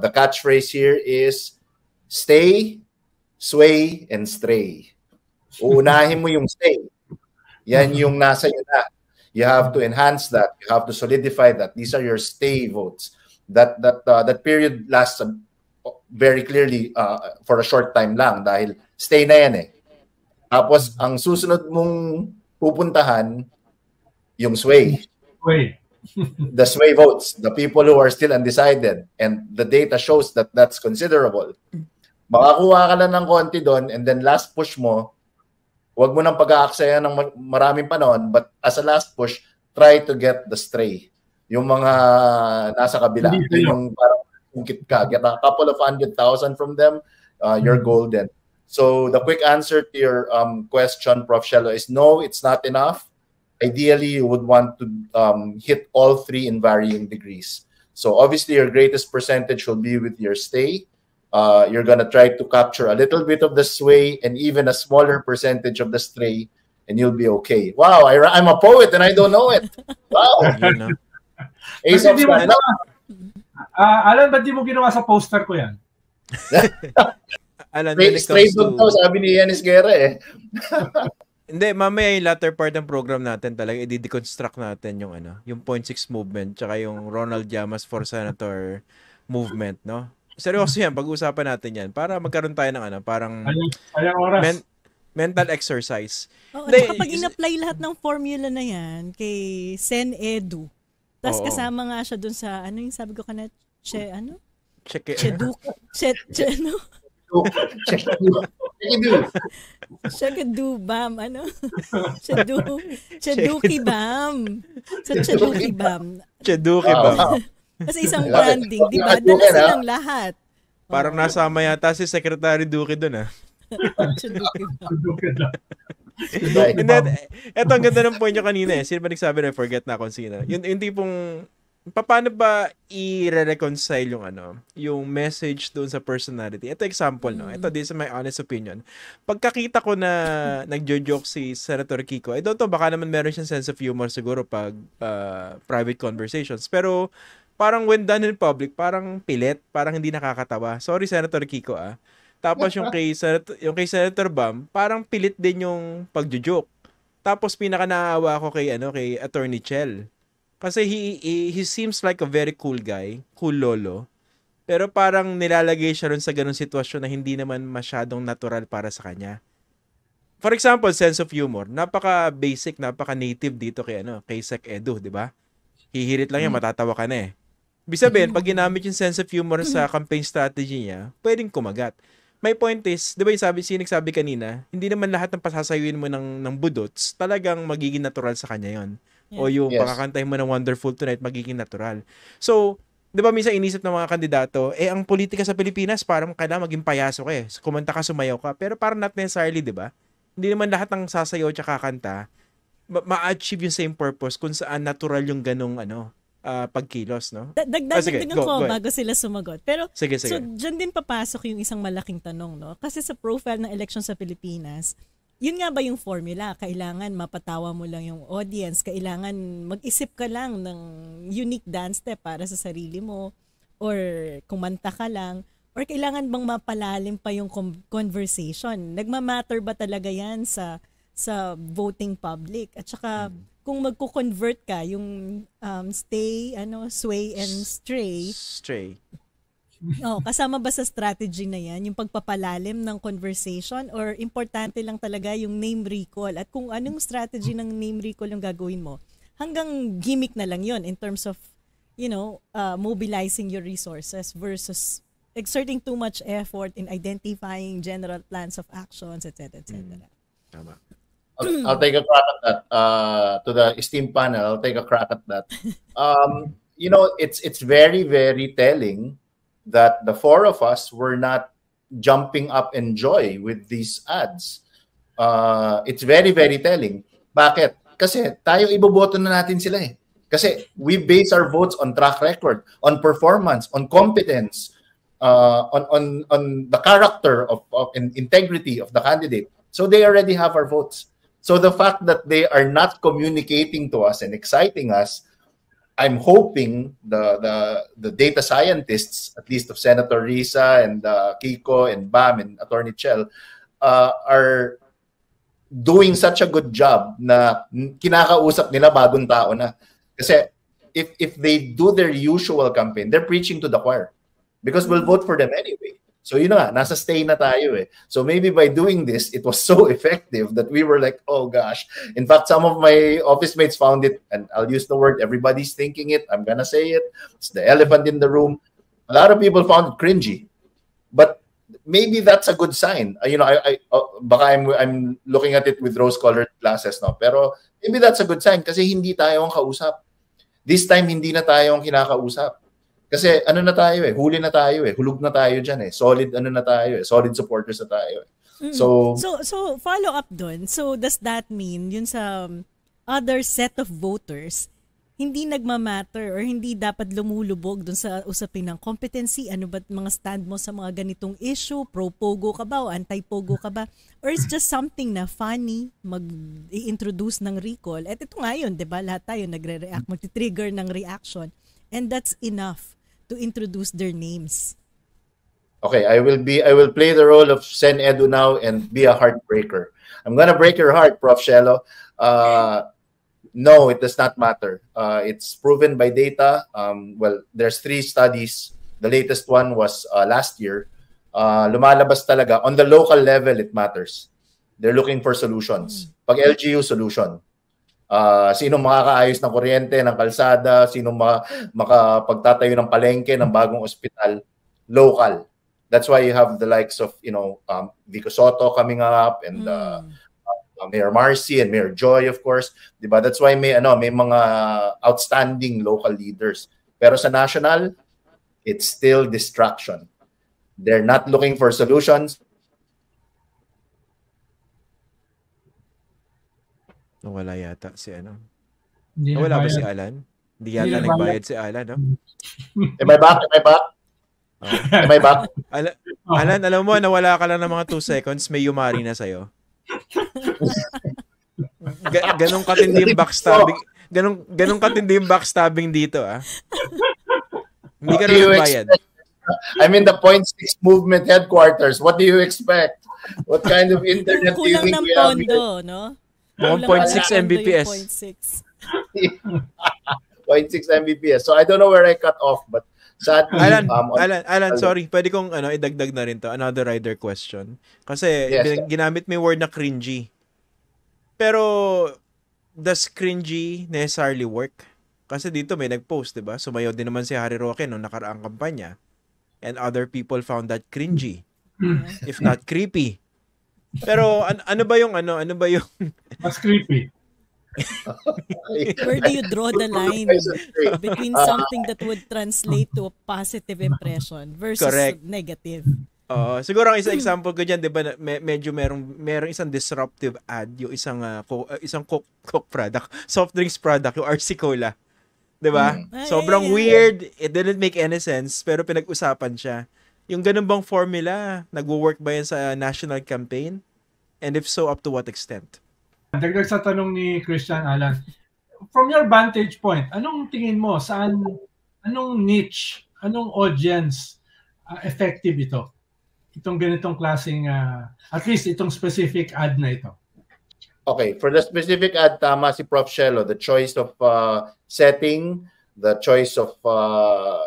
The catchphrase here is stay, sway, and stray. Uunahin mo yung stay. Yan yung nasa iyo na. You have to enhance that. You have to solidify that. These are your stay votes. That period lasts very clearly for a short time lang dahil stay na yan eh. Tapos ang susunod mong pupuntahan yung sway. The sway votes, the people who are still undecided, and the data shows that that's considerable. Makakuha ka lang ng konti doon, and then last push mo, wag mo nang pag-aaksaya ng maraming panahon, but as a last push, try to get the stray. Yung mga nasa kabila. Yung parang kungkit ka. Get a couple of 100,000 from them, you're golden. So the quick answer to your question, Prof. Shelo, is no, it's not enough. Ideally, you would want to hit all three in varying degrees. So obviously, your greatest percentage will be with your stay. You're going to try to capture a little bit of the sway and even a smaller percentage of the stray, and you'll be okay. Wow, I'm a poet and I don't know it. Wow. Ace of Alan, ba't di mo ginawa sa poster ko yan? Alan, straight to sabi ni Yanis Guerra eh. Hindi, mamaya yung latter part ng program natin talaga, i-deconstruct natin yung yung 0.6 movement tsaka yung Ronald Llamas for Senator movement, no? Seryoso yan, pag-uusapan natin yan para magkaroon tayo ng parang mental exercise. Kapag in-apply lahat ng formula na yan kay Sen Edu, tapos kasama nga siya dun sa, yung sabi ko kanina, Chekadubam, Chedukibam. Sa Chedukibam. Kasi isang branding, di ba? Dala silang lahat. Parang nasama yata si Secretary Duque doon Ito ang ganda ng point nyo kanina eh. Sino ba nagsabi na forget na kung sino? Yung tipong paano ba i-reconcile yung message doon sa personality? Ito example, no? Ito, this is my honest opinion. Pagkakita ko na nagjo-joke si Senator Kiko, I don't know, baka naman meron siyang sense of humor siguro pag private conversations. Pero parang when done in public, parang pilit, parang hindi nakakatawa. Sorry, Senator Kiko, Tapos yung kay Senator Bam, parang pilit din yung pagjo-joke. Tapos pinaka-naawa ko kay Attorney Chel. Kasi he seems like a very cool guy, cool lolo. Pero parang nilalagay siya rin sa ganung sitwasyon na hindi naman masyadong natural para sa kanya. For example, sense of humor. Napaka-basic, napaka-native dito kay Sec Edu, di ba? Hihirit lang yan, matatawa ka na eh. Ibig sabihin, pag ginamit yung sense of humor sa campaign strategy niya, pwedeng kumagat. My point is, di ba yung sinigsabi kanina, hindi naman lahat ng pasasayuin mo ng budots, talagang magiging natural sa kanya yon. Yeah. O yung pagkakantahin mo ng Wonderful Tonight, magiging natural. So, di ba minsan inisip ng mga kandidato, ang politika sa Pilipinas, parang kailangan maging payaso ka eh. Kumanta ka, sumayaw ka. Pero parang not necessarily, di ba? Hindi naman lahat ng sasayaw at kakanta, ma-achieve yung same purpose kung saan natural yung ganong pagkilos, no? Dagdagan ko bago sila sumagot. Pero, sige. So, dyan din papasok yung isang malaking tanong, no? Kasi sa profile ng election sa Pilipinas, yun nga ba yung formula? Kailangan mapatawa mo lang yung audience? Kailangan mag-isip ka lang ng unique dance step para sa sarili mo? Or kumanta ka lang? Or kailangan bang mapalalim pa yung conversation? Nagmamatter ba talaga yan sa voting public? At saka, kung magko-convert ka, yung stay, sway and stray. Kasama ba sa strategy na yan, yung pagpapalalim ng conversation, or importante lang talaga yung name recall? At kung anong strategy ng name recall yung gagawin mo, hanggang gimmick na lang yon in terms of, mobilizing your resources versus exerting too much effort in identifying general plans of actions, etc. Tama. I'll take a crack at that. To the esteemed panel, I'll take a crack at that. It's very, very telling that the four of us were not jumping up in joy with these ads. It's very, very telling. Bakit? Kasi tayo iboboto na natin sila eh. Kasi we base our votes on track record, on performance, on competence, on the character of integrity of the candidate. So they already have our votes. So the fact that they are not communicating to us and exciting us, I'm hoping the data scientists, at least of Senator Risa and Kiko and Bam and Attorney Chell, are doing such a good job na kinakausap nila bagong tao na. Kasi if they do their usual campaign, they're preaching to the choir because we'll vote for them anyway. So yun na nga, nasa stay na tayo eh. So maybe by doing this, it was so effective that we were like, oh gosh. In fact, some of my office mates found it, and I'll use the word, everybody's thinking it, I'm gonna say it, it's the elephant in the room. A lot of people found it cringy. But maybe that's a good sign. Baka I'm looking at it with rose-colored glasses, no? Pero maybe that's a good sign kasi hindi tayo ang kausap. This time, hindi na tayo ang kinakausap. Kasi ano na tayo eh, huli na tayo eh, hulog na tayo dyan eh, solid ano na tayo eh, solid supporters na tayo eh. So follow up dun. So does that mean yun sa other set of voters, hindi nagmamatter or hindi dapat lumulubog dun sa usapin ng competency? Ano ba mga stand mo sa mga ganitong issue? Pro-pogo ka ba o anti-pogo ka ba? Or it's just something na funny, mag-i-introduce ng recall? At ito nga yun, di ba? Lahat tayo nagre-react, mag-trigger ng reaction. And that's enough to introduce their names. Okay, I will play the role of Sen Edu now and be a heartbreaker. I'm gonna break your heart, Prof. Shelo. No, it does not matter. It's proven by data. Well, there's 3 studies. The latest one was last year. Lumalabas talaga. On the local level, it matters. They're looking for solutions. Pag LGU, solution. Sino makakaayos ng kuryente, ng kalsada, sino makapagtatayo ng palengke, ng bagong ospital, local. That's why you have the likes of, Vico Soto coming up and Mayor Marcy and Mayor Joy, of course. Diba? That's why may mga outstanding local leaders. Pero sa national, it's still distraction. They're not looking for solutions. Nawala yata si ano. Hindi Nawala ba nagbayad. si Alan? Hindi yata nagbayad si Alan, no? Am I back? Am I back? Alan, alam mo, nawala ka lang ng mga 2 seconds, may yumari na sa'yo. Ganong katindi yung backstabbing. Ganong katindi yung backstabbing dito, ah. Hindi ka rin nagbayad. I'm in the 0.6 movement headquarters. What do you expect? What kind of internet do you Kulang think ng we have here? pondo, no? 1.6 Mbps. 0.6 Mbps. So I don't know where I cut off, but sadly, Alan, sorry. Pwede kong idagdag na rin to. Another rider question. Kasi ginamit mo yung word na cringy. Pero does cringy necessarily work? Kasi dito may nag-post, diba? Sumayaw din naman si Harry Roque nung nakaraang kampanya. And other people found that cringy. If not creepy. Pero ano ba yung Mas creepy. Where do you draw the line between something that would translate to a positive impression versus negative? Siguro ang isang example ko diyan, 'di ba, medyo merong isang disruptive ad, yung isang Coke product, soft drinks product, yung RC Cola. 'Di ba? Sobrang weird, it didn't make any sense, pero pinag-usapan siya. Yung ganun bang formula, nagwo-work ba yan sa national campaign? And if so, up to what extent? Dagdag sa tanong ni Christian Alan, from your vantage point, anong tingin mo? Anong niche, anong audience effective ito? Itong ganitong klaseng, at least itong specific ad na ito. Okay, for the specific ad, tama si Prof. Shelo, the choice of setting, the choice of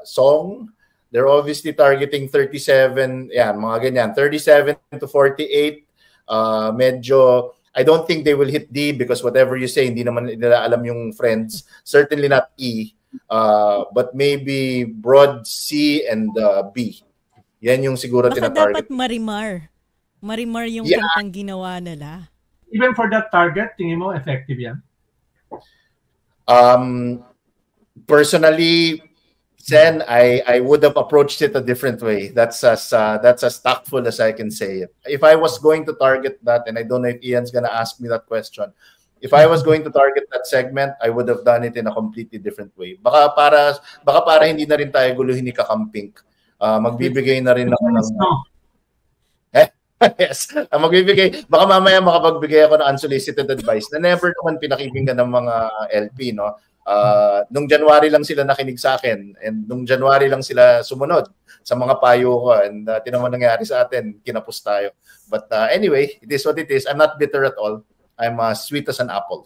song, they're obviously targeting 37, mga ganyan, 37 to 48. Medyo, I don't think they will hit D because whatever you say, hindi naman nila alam yung friends. Certainly not E, but maybe broad C and B. Yan yung siguro tinatarget. Baka dapat Marimar. Marimar yung kantang ginawa nila. Even for that target, tingin mo effective yan? Personally, Sen, I would have approached it a different way. That's as tactful as I can say it. If I was going to target that, and I don't know if Ian's gonna ask me that question, if I was going to target that segment, I would have done it in a completely different way. Baka para hindi na rin tayo guluhin ni Kakampink. Magbibigay na rin ako ng yes. Baka mamaya makapagbigay ako ng unsolicited advice na never naman pinakikinggan ng mga LP, no? Nung January lang sila nakinig sa akin and nung January lang sila sumunod sa mga payo ko and tinaman nangyari sa atin, kinapos tayo. But anyway, it is what it is. I'm not bitter at all. I'm sweet as an apple.